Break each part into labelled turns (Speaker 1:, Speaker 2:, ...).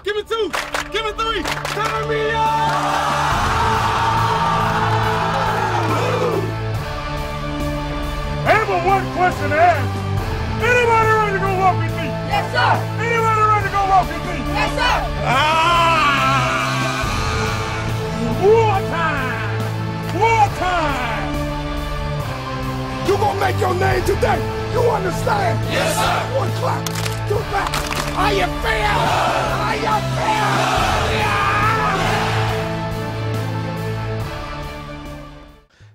Speaker 1: Give me 2. Give me 3. Turn me on!
Speaker 2: I have one question to ask. Anybody ready to go walk with me?
Speaker 3: Yes, sir.
Speaker 2: Anybody ready to go walk with me?
Speaker 3: Yes, sir.
Speaker 2: Wartime! Wartime! You gonna make your name today. You understand?
Speaker 1: Yes, sir.
Speaker 2: 1 o'clock. 2 o'clock. How you feel? How you feel? Yeah!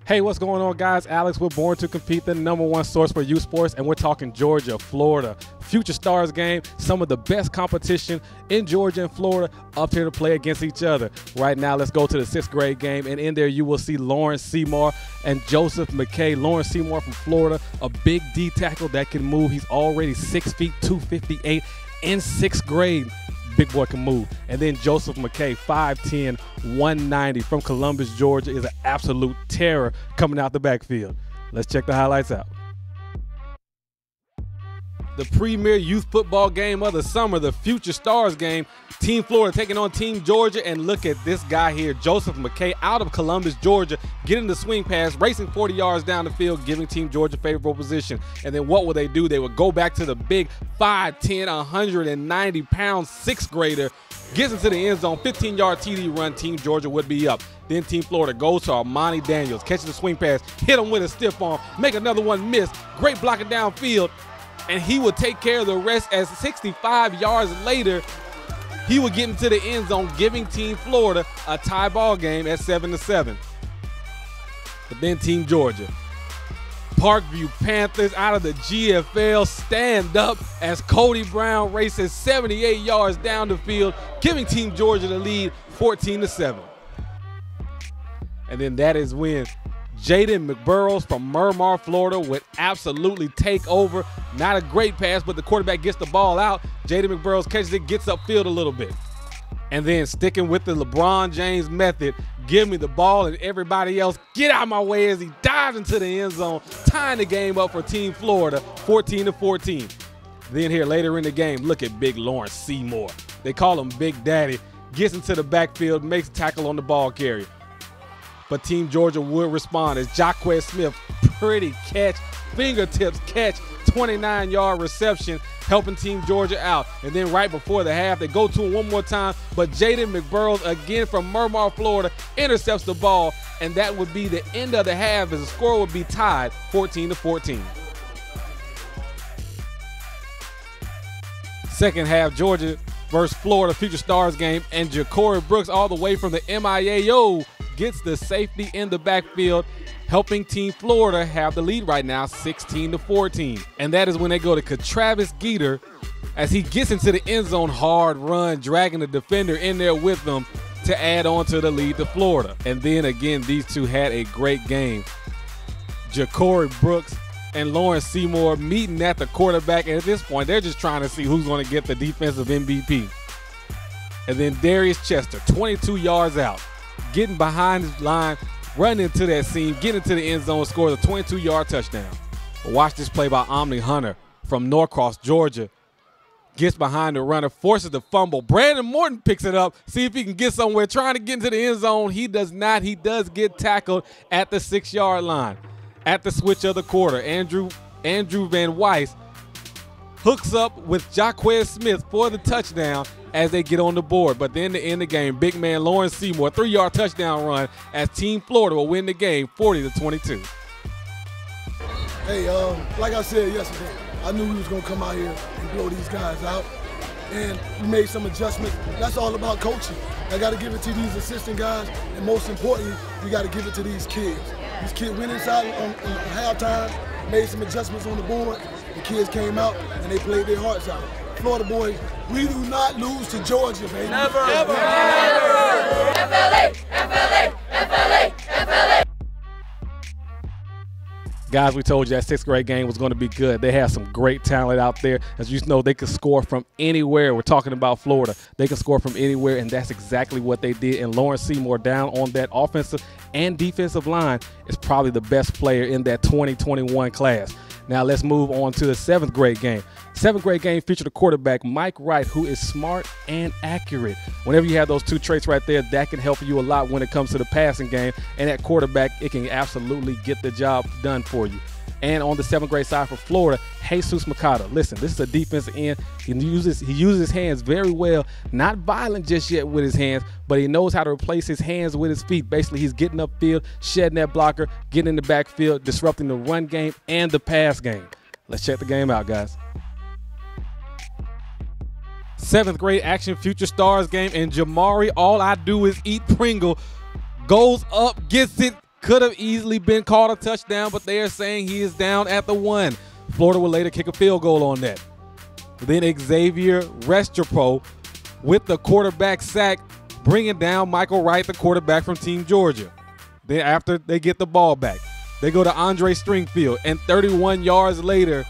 Speaker 4: Hey, what's going on, guys? Alex, we're born to compete, the #1 source for youth sports, and we're talking Georgia, Florida. Future Stars game, some of the best competition in Georgia and Florida up here to play against each other. Right now, let's go to the 6th grade game, and in there you will see Lawrence Seymour and Joseph McKay. Lawrence Seymour from Florida, a big D tackle that can move. He's already 6 feet, 258 in 6th grade. Big boy can move. And then Joseph McKay, 5'10", 190 from Columbus, Georgia, is an absolute terror coming out the backfield. Let's check the highlights out. The premier youth football game of the summer, the Future Stars game. Team Florida taking on Team Georgia, and look at this guy here, Joseph McKay, out of Columbus, Georgia, getting the swing pass, racing 40 yards down the field, giving Team Georgia favorable position. And then what would they do? They would go back to the big 5'10", 190-pound 6th grader, gets into the end zone, 15-yard TD run, Team Georgia would be up. Then Team Florida goes to Armani Daniels, catches the swing pass, hit him with a stiff arm, make another one miss, great blocking downfield, and he would take care of the rest as 65 yards later, he would get into the end zone, giving Team Florida a tie ball game at 7-7. But then Team Georgia, Parkview Panthers out of the GFL, stand up as Cody Brown races 78 yards down the field, giving Team Georgia the lead 14-7. And then that is when Jaden McBurrows from Miramar, Florida would absolutely take over. Not a great pass, but the quarterback gets the ball out. Jaden McBurrows catches it, gets upfield a little bit. And then sticking with the LeBron James method, give me the ball and everybody else get out of my way as he dives into the end zone, tying the game up for Team Florida, 14-14. Then here later in the game, look at big Lawrence Seymour. They call him Big Daddy. Gets into the backfield, makes a tackle on the ball carrier. But Team Georgia would respond as Jaquez Smith, pretty catch, fingertips catch, 29-yard reception, helping Team Georgia out. And then right before the half, they go to him one more time, but Jaden McBurrows, again from Miramar, Florida, intercepts the ball, and that would be the end of the half as the score would be tied 14-14. Second half, Georgia versus Florida Future Stars game, and Ja'Cory Brooks all the way from the MIAO gets the safety in the backfield, helping Team Florida have the lead right now, 16-14. And that is when they go to Travis Geter as he gets into the end zone, hard run, dragging the defender in there with them to add on to the lead to Florida. And then again, these two had a great game. Ja'Cory Brooks and Lawrence Seymour meeting at the quarterback, and at this point, they're just trying to see who's going to get the defensive MVP. And then Darius Chester, 22 yards out, getting behind his line, running into that seam, getting into the end zone, scores a 22-yard touchdown. Watch this play by Omni Hunter from Norcross, Georgia. Gets behind the runner, forces the fumble. Brandon Morton picks it up, see if he can get somewhere, trying to get into the end zone. He does not. He does get tackled at the 6-yard line. At the switch of the quarter, Andrew Van Weiss hooks up with Jaquez Smith for the touchdown as they get on the board. But then to end the game, big man Lawrence Seymour, 3-yard touchdown run as Team Florida will win the game 40-22.
Speaker 5: Hey, like I said yesterday, I knew we was going to come out here and blow these guys out. And we made some adjustments. That's all about coaching. I got to give it to these assistant guys, and most importantly, we got to give it to these kids. These kids went inside on halftime, made some adjustments on the board. The kids came out and they played their hearts out. Florida boys, we do not lose to Georgia, baby.
Speaker 3: Never. Never. Never. FLA, FLA, FLA, FLA.
Speaker 4: Guys, we told you that 6th grade game was going to be good. They have some great talent out there. As you know, they could score from anywhere. We're talking about Florida. They can score from anywhere, and that's exactly what they did. And Lawrence Seymour down on that offensive and defensive line is probably the best player in that 2021 class. Now let's move on to the 7th grade game. 7th grade game featured a quarterback, Mike Wright, who is smart and accurate. Whenever you have those two traits right there, that can help you a lot when it comes to the passing game. And at quarterback, it can absolutely get the job done for you. And on the 7th grade side for Florida, Jesus Mercado. Listen, this is a defensive end. He uses his hands very well. Not violent just yet with his hands, but he knows how to replace his hands with his feet. Basically, he's getting upfield, shedding that blocker, getting in the backfield, disrupting the run game and the pass game. Let's check the game out, guys. 7th grade action future stars game, and Jamari, all I do is eat Pringle, goes up, gets it. Could have easily been called a touchdown, but they are saying he is down at the 1. Florida will later kick a field goal on that. Then Xavier Restrepo with the quarterback sack, bringing down Michael Wright, the quarterback from Team Georgia. Then after they get the ball back, they go to Andre Stringfield, and 31 yards later,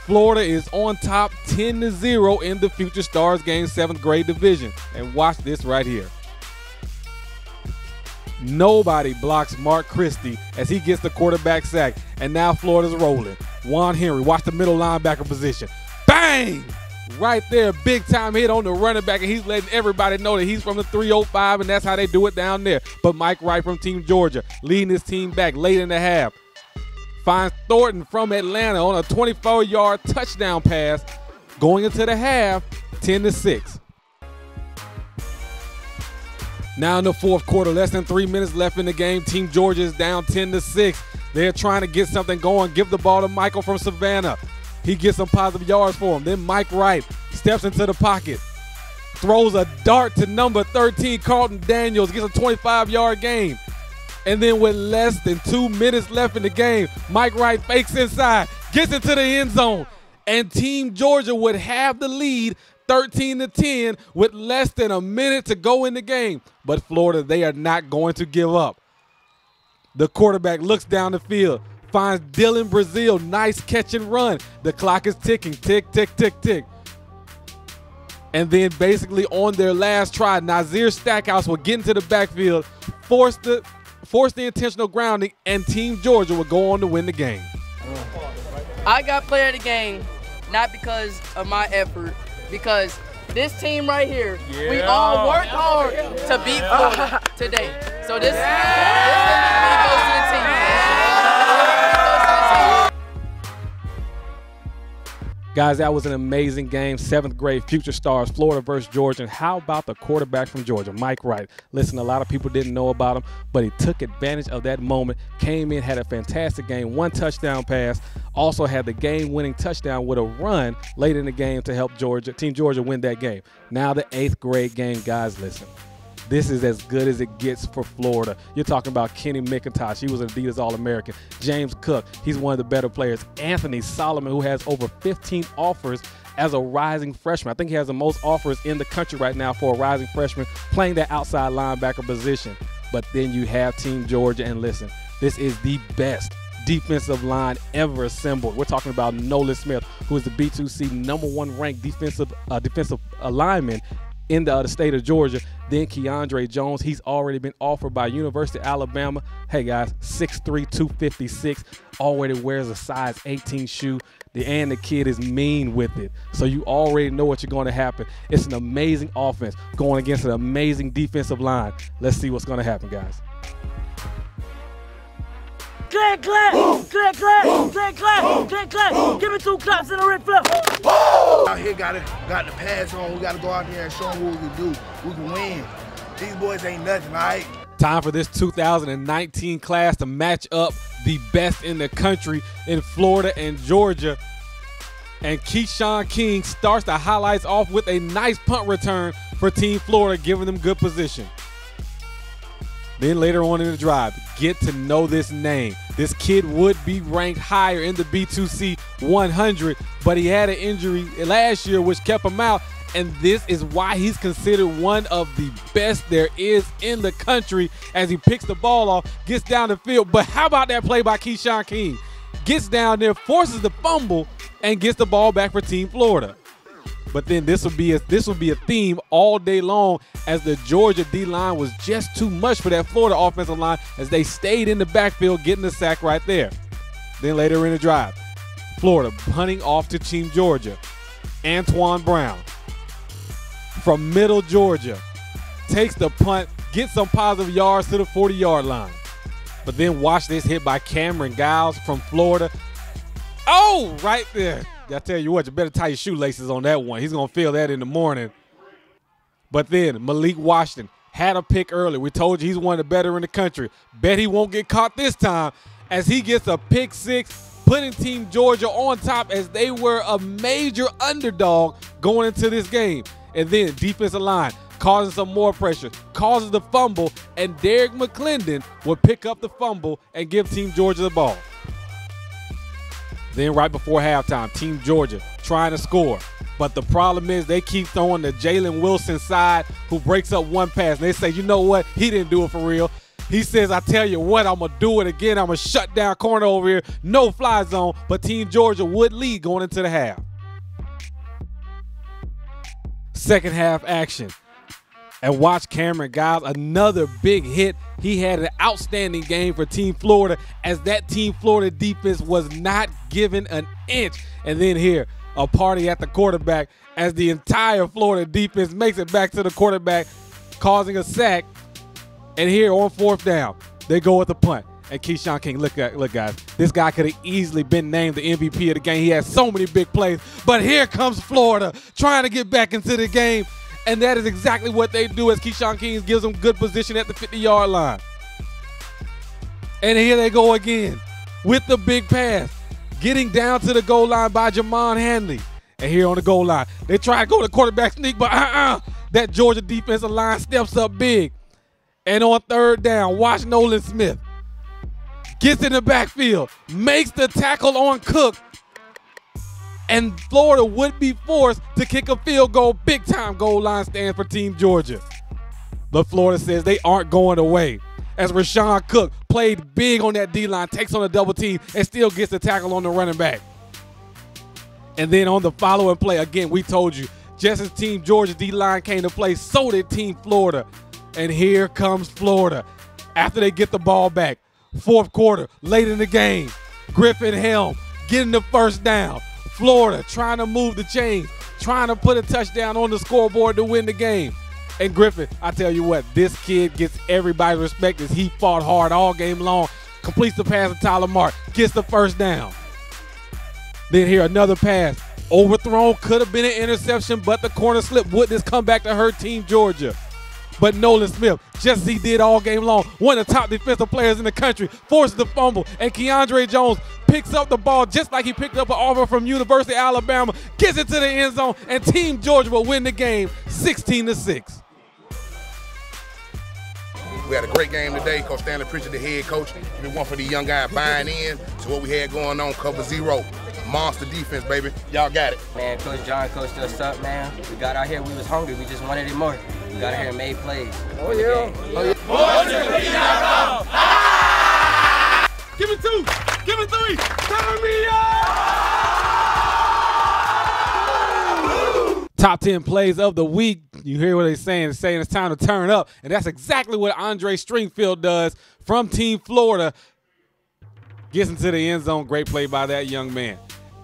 Speaker 4: Florida is on top 10-0 in the Future Stars game 7th grade division. And watch this right here. Nobody blocks Mark Christie as he gets the quarterback sack, and now Florida's rolling. Juan Henry, watch the middle linebacker position. Bang! Right there, big time hit on the running back, and he's letting everybody know that he's from the 305, and that's how they do it down there. But Mike Wright from Team Georgia leading his team back late in the half. Finds Thornton from Atlanta on a 24-yard touchdown pass, going into the half, 10-6. Now in the 4th quarter, less than 3 minutes left in the game. Team Georgia is down 10-6. They're trying to get something going. Give the ball to Michael from Savannah. He gets some positive yards for him. Then Mike Wright steps into the pocket, throws a dart to number 13, Carlton Daniels, gets a 25-yard gain. And then with less than 2 minutes left in the game, Mike Wright fakes inside, gets into the end zone, and Team Georgia would have the lead 13-10 with less than a minute to go in the game. But Florida, they are not going to give up. The quarterback looks down the field, finds Dylan Brazil, nice catch and run. The clock is ticking, tick, tick, tick, tick. And then basically on their last try, Nazir Stackhouse will get into the backfield, force the intentional grounding, and Team Georgia will go on to win the game.
Speaker 6: I got player of the game, not because of my effort, because this team right here, we all worked hard to beat Florida today. So this MVP goes to the team.
Speaker 4: Guys, that was an amazing game. 7th grade Future Stars, Florida versus Georgia. And how about the quarterback from Georgia, Mike Wright? Listen, a lot of people didn't know about him, but he took advantage of that moment, came in, had a fantastic game, 1 touchdown pass, also had the game-winning touchdown with a run late in the game to help Team Georgia win that game. Now the 8th grade game, guys, listen. This is as good as it gets for Florida. You're talking about Kenny McIntosh. He was an Adidas All-American. James Cook, he's one of the better players. Anthony Solomon, who has over 15 offers as a rising freshman. I think he has the most offers in the country right now for a rising freshman playing that outside linebacker position. But then you have Team Georgia, and listen, this is the best defensive line ever assembled. We're talking about Nolan Smith, who is the B2C #1 ranked defensive lineman in the state of Georgia. Then Keandre Jones, he's already been offered by University of Alabama. Hey guys, 6'3", 256, already wears a size 18 shoe. And the kid is mean with it. So you already know what's going to happen. It's an amazing offense going against an amazing defensive line. Let's see what's going to happen, guys.
Speaker 7: Clap, clap, clap, clap, clap, clap, clap, clap. Give me 2 claps in the red flip.
Speaker 8: Out here got the pass on. We got to go out there and show them what we can do. We can win. These boys ain't nothing, all right?
Speaker 4: Time for this 2019 class to match up the best in the country in Florida and Georgia. And Keyshawn King starts the highlights off with a nice punt return for Team Florida, giving them good position. Then later on in the drive, get to know this name. This kid would be ranked higher in the B2C 100, but he had an injury last year which kept him out, and this is why he's considered one of the best there is in the country as he picks the ball off, gets down the field. But how about that play by Keyshawn King? Gets down there, forces the fumble, and gets the ball back for Team Florida. But then this will be a theme all day long, as the Georgia D-line was just too much for that Florida offensive line as they stayed in the backfield getting the sack right there. Then later in the drive, Florida punting off to Team Georgia. Antoine Brown from middle Georgia takes the punt, gets some positive yards to the 40-yard line. But then watch this hit by Cameron Giles from Florida. Oh, right there. I tell you what, you better tie your shoelaces on that one. He's going to feel that in the morning. But then Malik Washington had a pick early. We told you he's one of the better in the country. Bet he won't get caught this time as he gets a pick six, putting Team Georgia on top as they were a major underdog going into this game. And then defensive line causing some more pressure, causes the fumble, and Derek McClendon will pick up the fumble and give Team Georgia the ball. Then right before halftime, Team Georgia trying to score. But the problem is they keep throwing the Jalen Wilson side, who breaks up one pass. And they say, you know what? He didn't do it for real. He says, I tell you what, I'm going to do it again. I'm going to shut down corner over here. No fly zone. But Team Georgia would lead going into the half. Second half action. And watch Cameron Giles, another big hit. He had an outstanding game for Team Florida as that Team Florida defense was not given an inch. And then here, a party at the quarterback as the entire Florida defense makes it back to the quarterback, causing a sack. And here on fourth down, they go with the punt. And Keyshawn King, look guys, this guy could have easily been named the MVP of the game. He has so many big plays. But here comes Florida trying to get back into the game. And that is exactly what they do as Keyshawn King gives them good position at the 50-yard line. And here they go again with the big pass, getting down to the goal line by Jamon Hanley. And here on the goal line, they try to go to quarterback sneak, but that Georgia defensive line steps up big. And on third down, watch Nolan Smith. Gets in the backfield, makes the tackle on Cook, and Florida would be forced to kick a field goal. Big time goal line stand for Team Georgia. But Florida says they aren't going away as Rashawn Cook played big on that D-line, takes on a double team, and still gets the tackle on the running back. And then on the following play, again, we told you, just as Team Georgia D-line came to play, so did Team Florida. And here comes Florida after they get the ball back. Fourth quarter, late in the game, Griffin Helm getting the first down. Florida trying to move the chains, trying to put a touchdown on the scoreboard to win the game. And Griffin, I tell you what, this kid gets everybody's respect as he fought hard all game long, completes the pass to Tyler Mark, gets the first down. Then here, another pass, overthrown, could have been an interception, but the corner slip. Would this come back to hurt Team Georgia? But Nolan Smith, just as he did all game long, one of the top defensive players in the country, forces the fumble, and Keandre Jones picks up the ball just like he picked up an offer from University of Alabama, gets it to the end zone, and Team Georgia will win the game 16-6.
Speaker 8: We had a great game today. Coach Stanley Pritchard, the head coach. We want for the young guys buying in to what we had going on, cover zero. Monster defense, baby. Y'all got it.
Speaker 9: Man, Coach John coached us up, man. We got out here, we was hungry. We just wanted it more. We got out here and made plays.
Speaker 8: Oh, yeah.
Speaker 1: Give me two. Give me three. Turn me up.
Speaker 4: Top 10 plays of the week. You hear what they're saying. They're saying it's time to turn up. And that's exactly what Andre Stringfield does from Team Florida. Gets into the end zone. Great play by that young man.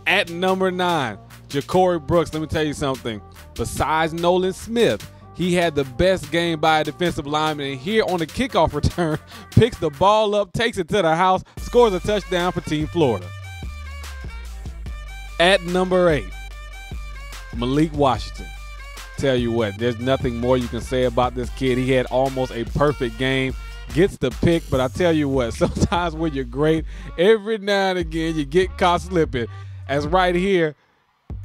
Speaker 4: At number 9, Ja'Cory Brooks. Let me tell you something. Besides Nolan Smith, he had the best game by a defensive lineman. And here on the kickoff return, picks the ball up, takes it to the house, scores a touchdown for Team Florida. At number 8, Malik Washington. Tell you what, there's nothing more you can say about this kid. He had almost a perfect game. Gets the pick, but I tell you what, sometimes when you're great, every now and again you get caught slipping. As right here,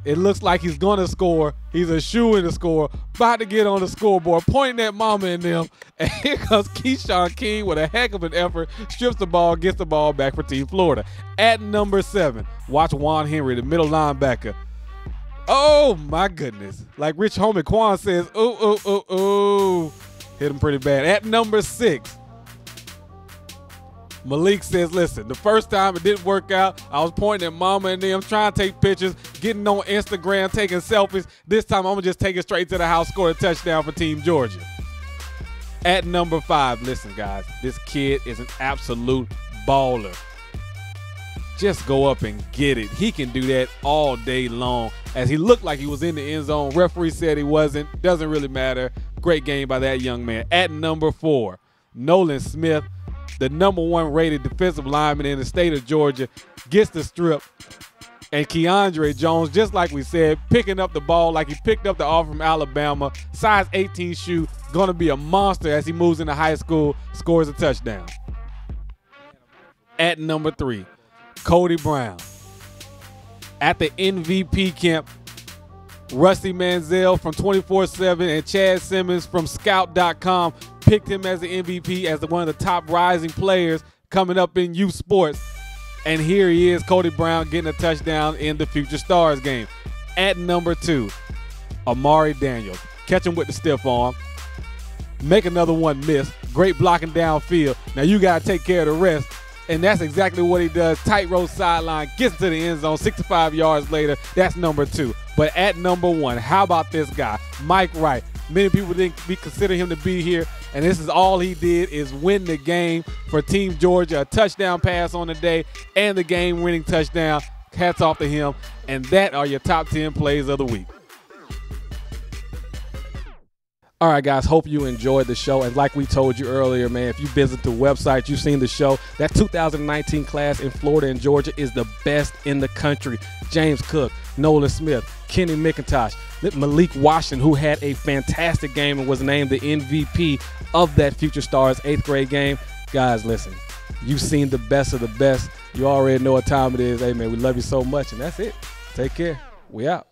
Speaker 4: it looks like he's going to score. He's a shoo-in to score, about to get on the scoreboard, pointing at mama and them. And here comes Keyshawn King with a heck of an effort, strips the ball, gets the ball back for Team Florida. At number 7, watch Juan Henry, the middle linebacker. Oh, my goodness. Like Rich Homie Quan says, ooh. Hit him pretty bad. At number 6, Malik says, listen, the first time it didn't work out. I was pointing at mama and them, trying to take pictures, getting on Instagram, taking selfies. This time I'm going to just take it straight to the house, score a touchdown for Team Georgia. At number 5, listen, guys, this kid is an absolute baller. just go up and get it. He can do that all day long. As he looked like he was in the end zone, referee said he wasn't. Doesn't really matter. Great game by that young man. At number 4, Nolan Smith, the #1 rated defensive lineman in the state of Georgia, gets the strip. And Keandre Jones, just like we said, picking up the ball like he picked up the offer from Alabama. Size 18 shoe, going to be a monster as he moves into high school, scores a touchdown. At number 3, Cody Brown. At the MVP camp, Rusty Manziel from 24/7 and Chad Simmons from Scout.com picked him as the MVP, as one of the top rising players coming up in youth sports. And here he is, Cody Brown, getting a touchdown in the Future Stars game. At number 2, Amari Daniels. Catch him with the stiff arm. Make another one miss. Great blocking downfield. Now you got to take care of the rest. And that's exactly what he does. Tightrope sideline, gets to the end zone, 65 yards later. That's number 2. But at number 1, how about this guy, Mike Wright? Many people didn't consider him to be here, and this is all he did is win the game for Team Georgia. A touchdown pass on the day and the game-winning touchdown. Hats off to him. And that are your top 10 plays of the week. All right, guys, hope you enjoyed the show. And like we told you earlier, man, if you visit the website, you've seen the show. That 2019 class in Florida and Georgia is the best in the country. James Cook, Nolan Smith, Kenny McIntosh, Malik Washington, who had a fantastic game and was named the MVP of that Future Stars 8th grade game. Guys, listen, you've seen the best of the best. You already know what time it is. Hey, man, we love you so much, and that's it. Take care. We out.